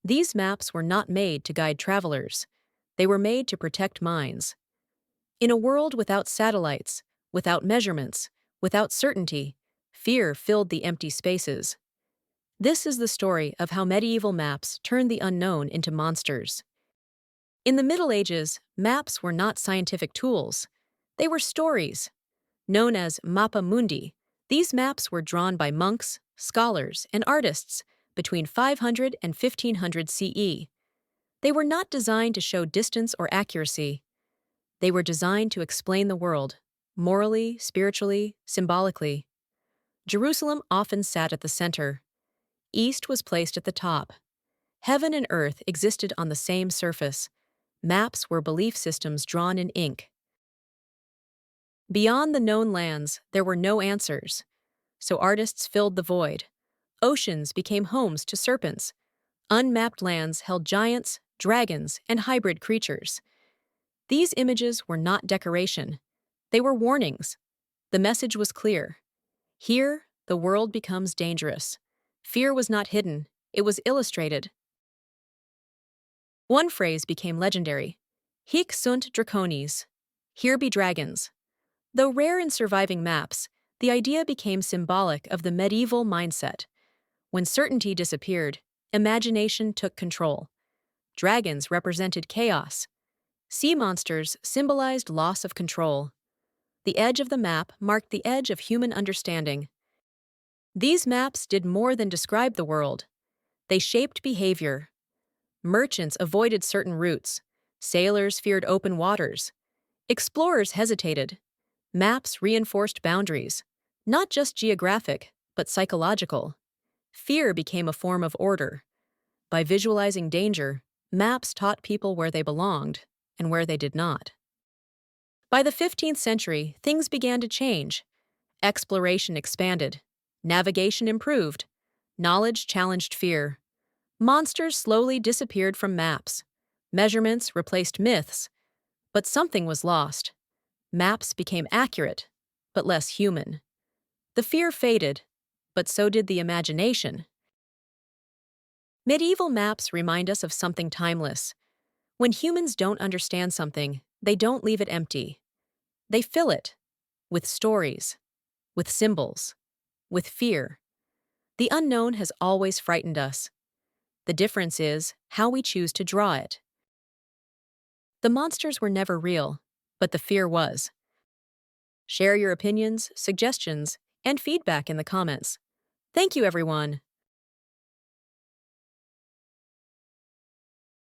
These maps were not made to guide travelers. They were made to protect minds. In a world without satellites, without measurements, without certainty, fear filled the empty spaces. This is the story of how medieval maps turned the unknown into monsters. In the Middle Ages, maps were not scientific tools. They were stories. Known as Mappa Mundi, these maps were drawn by monks, scholars, and artists between 500 and 1500 CE. They were not designed to show distance or accuracy. They were designed to explain the world, morally, spiritually, symbolically. Jerusalem often sat at the center. East was placed at the top. Heaven and earth existed on the same surface. Maps were belief systems drawn in ink. Beyond the known lands, there were no answers. So artists filled the void. Oceans became homes to serpents. Unmapped lands held giants, dragons, and hybrid creatures. These images were not decoration. They were warnings. The message was clear. Here, the world becomes dangerous. Fear was not hidden, it was illustrated. One phrase became legendary. Hic sunt dracones. Here be dragons. Though rare in surviving maps, the idea became symbolic of the medieval mindset. When certainty disappeared, imagination took control. Dragons represented chaos. Sea monsters symbolized loss of control. The edge of the map marked the edge of human understanding. These maps did more than describe the world. They shaped behavior. Merchants avoided certain routes. Sailors feared open waters. Explorers hesitated. Maps reinforced boundaries, not just geographic, but psychological. Fear became a form of order. By visualizing danger, maps taught people where they belonged and where they did not. By the 15th century, things began to change. Exploration expanded. Navigation improved. Knowledge challenged fear. Monsters slowly disappeared from maps. Measurements replaced myths. But something was lost. Maps became accurate, but less human. The fear faded, but so did the imagination. Medieval maps remind us of something timeless. When humans don't understand something, they don't leave it empty. They fill it with stories, with symbols, with fear. The unknown has always frightened us. The difference is how we choose to draw it. The monsters were never real, but the fear was. Share your opinions, suggestions, and feedback in the comments. Thank you, everyone.